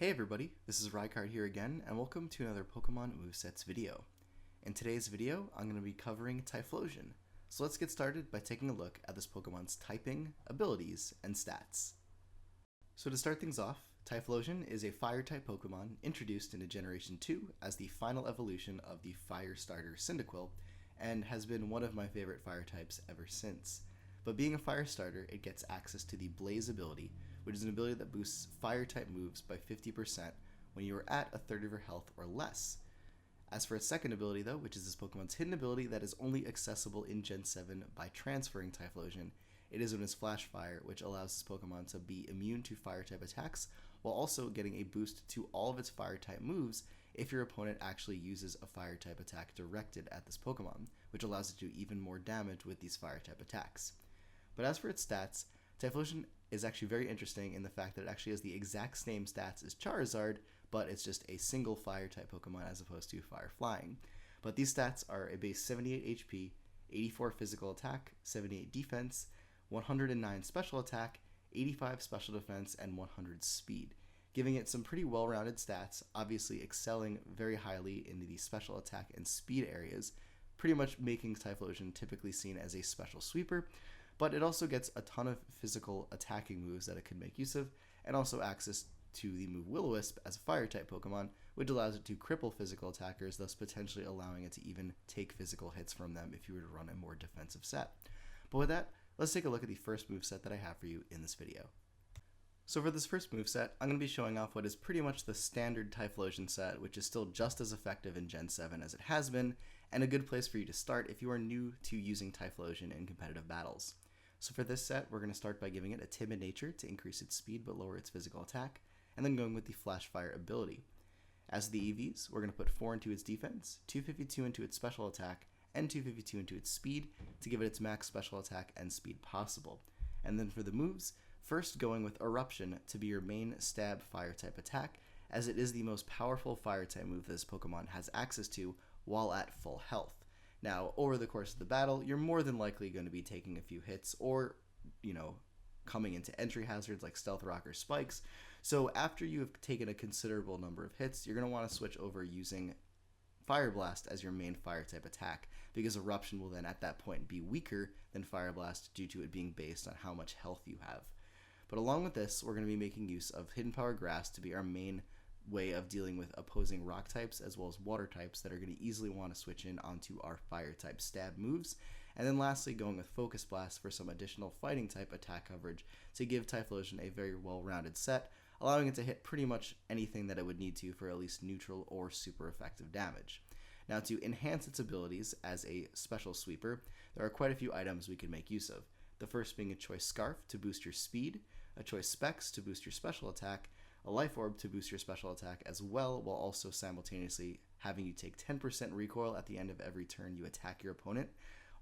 Hey everybody, this is Rykard here again, and welcome to another Pokemon Movesets video. In today's video, I'm going to be covering Typhlosion, so let's get started by taking a look at this Pokemon's typing, abilities, and stats. So to start things off, Typhlosion is a Fire-type Pokemon introduced into Generation 2 as the final evolution of the Fire starter Cyndaquil, and has been one of my favorite Fire types ever since. But being a Fire starter, it gets access to the Blaze ability, which is an ability that boosts Fire-type moves by 50% when you are at a third of your health or less. As for its second ability though, which is this Pokemon's hidden ability that is only accessible in Gen 7 by transferring Typhlosion, it is known as Flash Fire, which allows this Pokemon to be immune to Fire-type attacks, while also getting a boost to all of its Fire-type moves if your opponent actually uses a Fire-type attack directed at this Pokemon, which allows it to do even more damage with these Fire-type attacks. But as for its stats, Typhlosion is actually very interesting in the fact that it actually has the exact same stats as Charizard, but it's just a single Fire-type Pokemon as opposed to Fire Flying. But these stats are a base 78 HP, 84 physical attack, 78 defense, 109 special attack, 85 special defense, and 100 speed, giving it some pretty well-rounded stats, obviously excelling very highly into the special attack and speed areas, pretty much making Typhlosion typically seen as a special sweeper, but it also gets a ton of physical attacking moves that it can make use of, and also access to the move Will-O-Wisp as a Fire-type Pokemon, which allows it to cripple physical attackers, thus potentially allowing it to even take physical hits from them if you were to run a more defensive set. But with that, let's take a look at the first moveset that I have for you in this video. So for this first moveset, I'm going to be showing off what is pretty much the standard Typhlosion set, which is still just as effective in Gen 7 as it has been, and a good place for you to start if you are new to using Typhlosion in competitive battles. So for this set, we're going to start by giving it a timid nature to increase its speed but lower its physical attack, and then going with the Flash Fire ability. As the EVs, we're going to put 4 into its defense, 252 into its special attack, and 252 into its speed to give it its max special attack and speed possible. And then for the moves, first going with Eruption to be your main stab Fire type attack, as it is the most powerful Fire type move this Pokemon has access to while at full health. Now, over the course of the battle, you're more than likely going to be taking a few hits or, coming into entry hazards like Stealth Rock or Spikes. So after you have taken a considerable number of hits, you're going to want to switch over using Fire Blast as your main Fire type attack, because Eruption will then at that point be weaker than Fire Blast due to it being based on how much health you have. But along with this, we're going to be making use of Hidden Power Grass to be our main way of dealing with opposing rock types as well as water types that are going to easily want to switch in onto our Fire type stab moves. And then lastly, going with Focus Blast for some additional fighting type attack coverage to give Typhlosion a very well-rounded set, allowing it to hit pretty much anything that it would need to for at least neutral or super effective damage. Now, to enhance its abilities as a special sweeper, there are quite a few items we can make use of. The first being a Choice Scarf to boost your speed, a Choice Specs to boost your special attack, a Life Orb to boost your special attack as well, while also simultaneously having you take 10% recoil at the end of every turn you attack your opponent,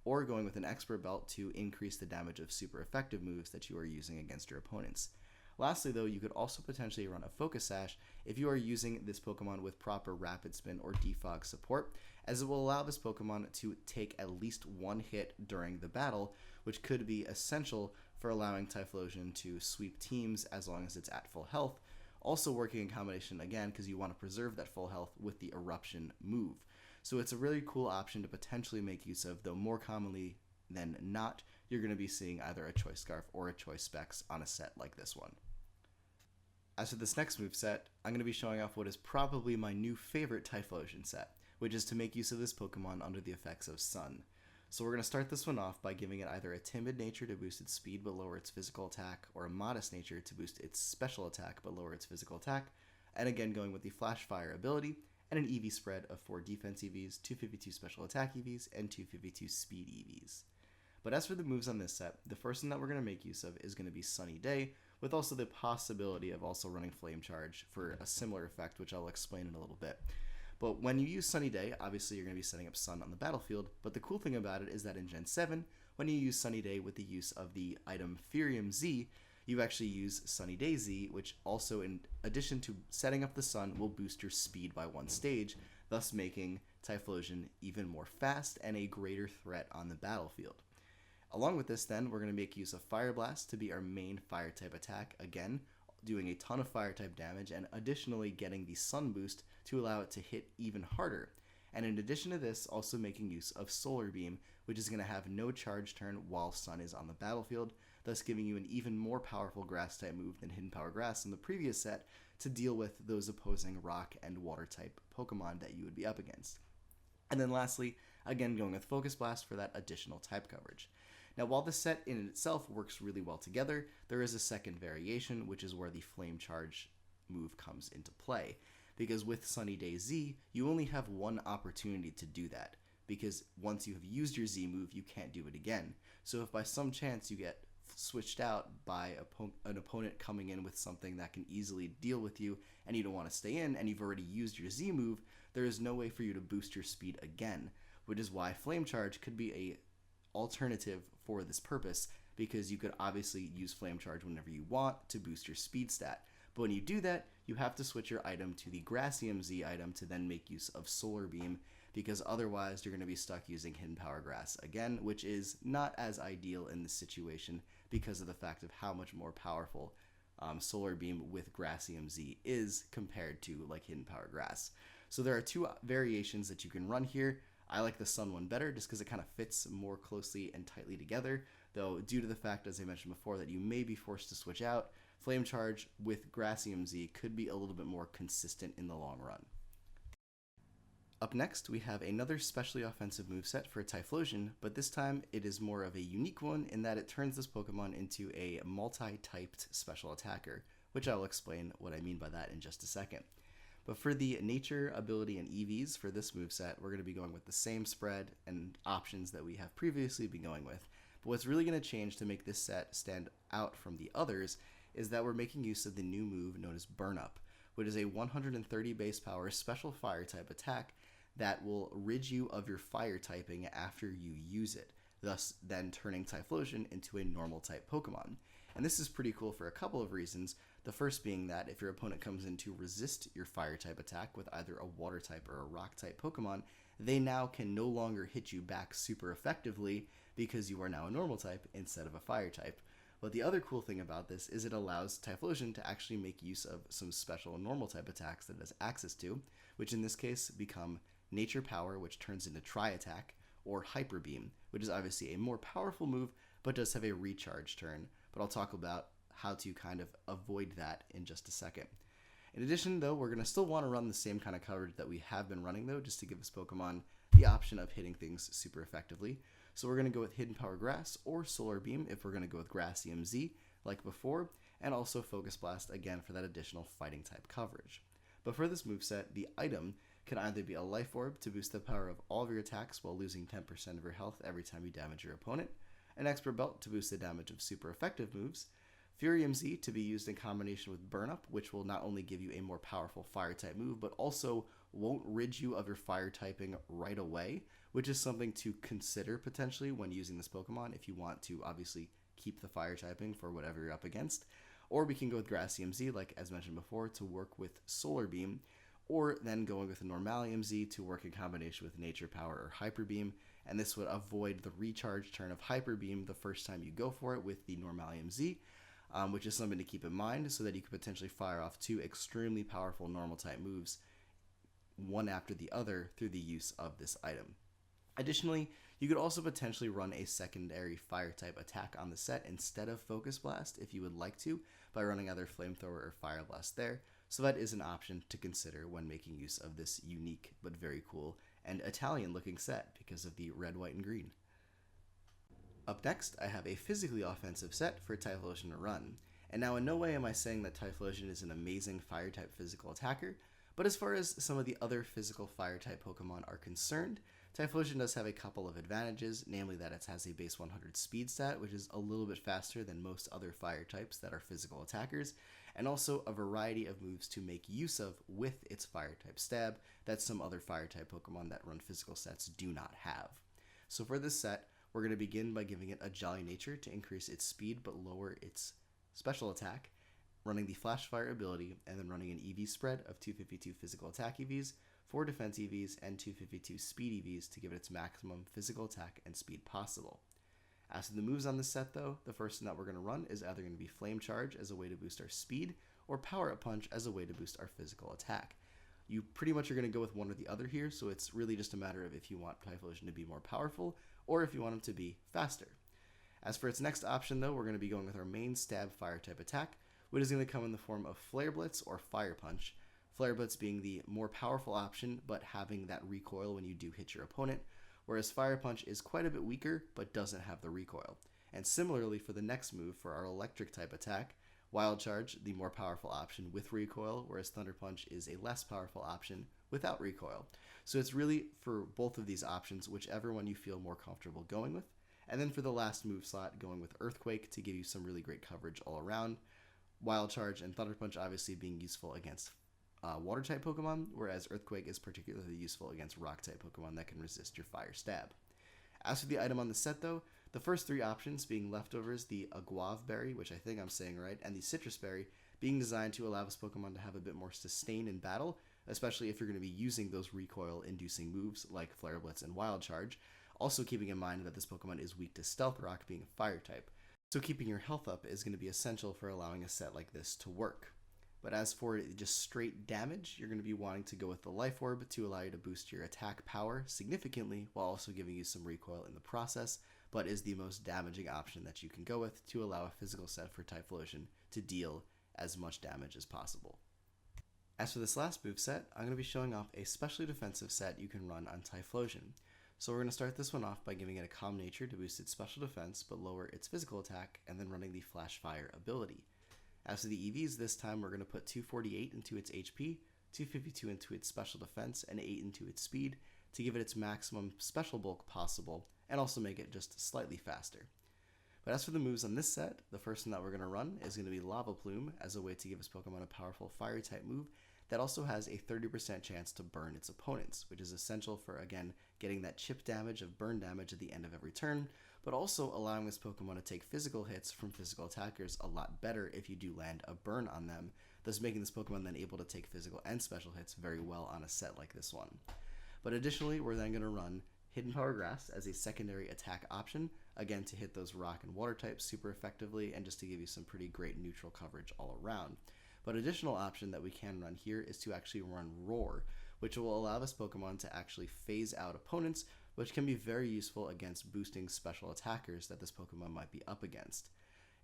or going with an Expert Belt to increase the damage of super effective moves that you are using against your opponents. Lastly though, you could also potentially run a Focus Sash if you are using this Pokemon with proper Rapid Spin or Defog support, as it will allow this Pokemon to take at least one hit during the battle, which could be essential for allowing Typhlosion to sweep teams as long as it's at full health, also working in combination again because you want to preserve that full health with the Eruption move. So it's a really cool option to potentially make use of, though more commonly than not, you're going to be seeing either a Choice Scarf or a Choice Specs on a set like this one. As for this next moveset, I'm going to be showing off what is probably my new favorite Typhlosion set, which is to make use of this Pokemon under the effects of Sun. So we're going to start this one off by giving it either a Timid nature to boost its speed but lower its physical attack, or a Modest nature to boost its special attack but lower its physical attack, and again going with the Flash Fire ability, and an EV spread of 4 defense EVs, 252 special attack EVs, and 252 speed EVs. But as for the moves on this set, the first one that we're going to make use of is going to be Sunny Day, with also the possibility of also running Flame Charge for a similar effect, which I'll explain in a little bit. But when you use Sunny Day, obviously you're going to be setting up Sun on the battlefield, but the cool thing about it is that in Gen 7, when you use Sunny Day with the use of the item Furium Z, you actually use Sunny Day Z, which also, in addition to setting up the Sun, will boost your speed by 1 stage, thus making Typhlosion even more fast and a greater threat on the battlefield. Along with this then, we're going to make use of Fire Blast to be our main Fire type attack, again, doing a ton of fire type damage and additionally getting the sun boost to allow it to hit even harder. And in addition to this, also making use of Solar Beam, which is going to have no charge turn while Sun is on the battlefield, thus giving you an even more powerful grass type move than Hidden Power Grass in the previous set to deal with those opposing rock and water type Pokemon that you would be up against. And then lastly, again going with Focus Blast for that additional type coverage. Now, while the set in itself works really well together, there is a second variation, which is where the Flame Charge move comes into play. Because with Sunny Day Z, you only have one opportunity to do that, because once you have used your Z move, you can't do it again. So if by some chance you get switched out by an opponent coming in with something that can easily deal with you, and you don't want to stay in, and you've already used your Z move, there is no way for you to boost your speed again, which is why Flame Charge could be a alternative for this purpose, because you could obviously use Flame Charge whenever you want to boost your speed stat. But when you do that, you have to switch your item to the Grassium Z item to then make use of Solar Beam, because otherwise you're going to be stuck using Hidden Power Grass again, which is not as ideal in this situation because of the fact of how much more powerful Solar Beam with Grassium Z is compared to like Hidden Power Grass. So there are two variations that you can run here. I like the Sun one better just because it kind of fits more closely and tightly together, though due to the fact, as I mentioned before, that you may be forced to switch out, Flame Charge with Grassium Z could be a little bit more consistent in the long run. Up next, we have another specially offensive moveset for Typhlosion, but this time it is more of a unique one in that it turns this Pokemon into a multi-typed special attacker, which I'll explain what I mean by that in just a second. But for the nature, ability, and EVs for this moveset, we're going to be going with the same spread and options that we have previously been going with. But what's really going to change to make this set stand out from the others is that we're making use of the new move known as Burn Up, which is a 130 base power special fire type attack that will rid you of your fire typing after you use it, thus then turning Typhlosion into a normal type Pokemon. And this is pretty cool for a couple of reasons. The first being that if your opponent comes in to resist your fire type attack with either a water type or a rock type Pokemon, they now can no longer hit you back super effectively because you are now a normal type instead of a fire type. But the other cool thing about this is it allows Typhlosion to actually make use of some special normal type attacks that it has access to, which in this case become Nature Power, which turns into Tri-Attack, or Hyper Beam, which is obviously a more powerful move, but does have a recharge turn. But I'll talk about how to kind of avoid that in just a second. In addition, though, we're going to still want to run the same kind of coverage that we have been running, though, just to give this Pokemon the option of hitting things super effectively. So we're going to go with Hidden Power Grass or Solar Beam if we're going to go with Grassium Z, like before, and also Focus Blast, again, for that additional fighting type coverage. But for this moveset, the item can either be a Life Orb to boost the power of all of your attacks while losing 10% of your health every time you damage your opponent, an Expert Belt to boost the damage of super effective moves, Furium Z to be used in combination with Burn Up, which will not only give you a more powerful fire type move, but also won't rid you of your fire typing right away, which is something to consider potentially when using this Pokemon if you want to obviously keep the fire typing for whatever you're up against. Or we can go with Grassium Z, like as mentioned before, to work with Solar Beam, or then going with a Normalium Z to work in combination with Nature Power or Hyper Beam, and this would avoid the recharge turn of Hyper Beam the first time you go for it with the Normalium Z, which is something to keep in mind so that you could potentially fire off two extremely powerful normal type moves, one after the other, through the use of this item. Additionally, you could also potentially run a secondary fire type attack on the set instead of Focus Blast if you would like to, by running either Flamethrower or Fire Blast there. So that is an option to consider when making use of this unique but very cool and Italian looking set because of the red, white, and green. Up next, I have a physically offensive set for Typhlosion to run. And now in no way am I saying that Typhlosion is an amazing fire type physical attacker, but as far as some of the other physical fire type Pokemon are concerned, Typhlosion does have a couple of advantages, namely that it has a base 100 speed stat, which is a little bit faster than most other fire types that are physical attackers, and also a variety of moves to make use of with its fire type stab that some other fire type Pokemon that run physical sets do not have. So for this set, we're going to begin by giving it a Jolly Nature to increase its speed but lower its special attack, running the Flash Fire ability, and then running an EV spread of 252 physical attack EVs, 4 defense EVs, and 252 speed EVs to give it its maximum physical attack and speed possible. As for the moves on this set though, the first thing that we're going to run is either going to be Flame Charge as a way to boost our speed, or Power Up Punch as a way to boost our physical attack. You pretty much are going to go with one or the other here, so it's really just a matter of if you want Typhlosion to be more powerful or if you want him to be faster. As for its next option though, we're going to be going with our main stab fire type attack, which is going to come in the form of Flare Blitz or Fire Punch. Flare Blitz being the more powerful option, but having that recoil when you do hit your opponent, whereas Fire Punch is quite a bit weaker, but doesn't have the recoil. And similarly for the next move, for our electric type attack, Wild Charge, the more powerful option with recoil, whereas Thunder Punch is a less powerful option without recoil. So it's really for both of these options, whichever one you feel more comfortable going with. And then for the last move slot, going with Earthquake to give you some really great coverage all around. Wild Charge and Thunder Punch obviously being useful against water type Pokemon, whereas Earthquake is particularly useful against rock type Pokemon that can resist your fire stab. As for the item on the set though, the first three options being leftovers, the Aguave Berry, which I think I'm saying right, and the Citrus Berry, being designed to allow this Pokemon to have a bit more sustain in battle, especially if you're going to be using those recoil-inducing moves like Flare Blitz and Wild Charge, also keeping in mind that this Pokemon is weak to Stealth Rock being a fire type. So keeping your health up is going to be essential for allowing a set like this to work. But as for just straight damage, you're going to be wanting to go with the Life Orb to allow you to boost your attack power significantly while also giving you some recoil in the process, but is the most damaging option that you can go with to allow a physical set for Typhlosion to deal as much damage as possible. As for this last moveset, I'm going to be showing off a specially defensive set you can run on Typhlosion. So we're going to start this one off by giving it a Calm Nature to boost its special defense but lower its physical attack, and then running the Flash Fire ability. As for the EVs, this time we're going to put 248 into its HP, 252 into its special defense, and 8 into its speed to give it its maximum special bulk possible, and also make it just slightly faster. But as for the moves on this set, the first one that we're going to run is going to be Lava Plume as a way to give this Pokemon a powerful fire type move that also has a 30% chance to burn its opponents, which is essential for, again, getting that chip damage of burn damage at the end of every turn, but also allowing this Pokemon to take physical hits from physical attackers a lot better if you do land a burn on them, thus making this Pokemon then able to take physical and special hits very well on a set like this one. But additionally, we're then going to run Hidden Power Grass as a secondary attack option, again to hit those rock and water types super effectively and just to give you some pretty great neutral coverage all around. But additional option that we can run here is to actually run Roar, which will allow this Pokemon to actually phase out opponents, which can be very useful against boosting special attackers that this Pokemon might be up against.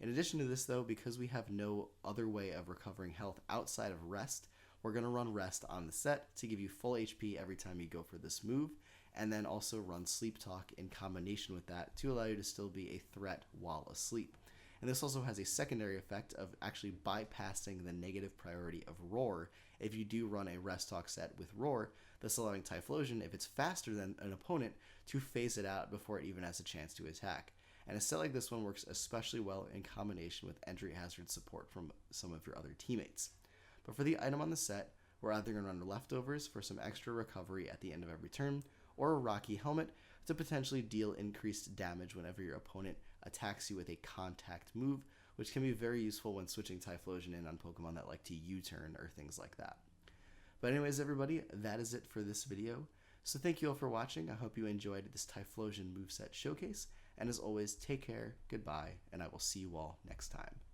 In addition to this though, because we have no other way of recovering health outside of Rest, we're going to run Rest on the set to give you full HP every time you go for this move, and then also run Sleep Talk in combination with that to allow you to still be a threat while asleep. And this also has a secondary effect of actually bypassing the negative priority of Roar if you do run a Rest Talk set with Roar, thus allowing Typhlosion, if it's faster than an opponent, to phase it out before it even has a chance to attack. And a set like this one works especially well in combination with entry hazard support from some of your other teammates. But for the item on the set, we're either going to run Leftovers for some extra recovery at the end of every turn, or a Rocky Helmet to potentially deal increased damage whenever your opponent attacks you with a contact move, which can be very useful when switching Typhlosion in on Pokemon that like to U-turn or things like that. But anyways, everybody, that is it for this video. So thank you all for watching. I hope you enjoyed this Typhlosion moveset showcase, and as always, take care, goodbye, and I will see you all next time.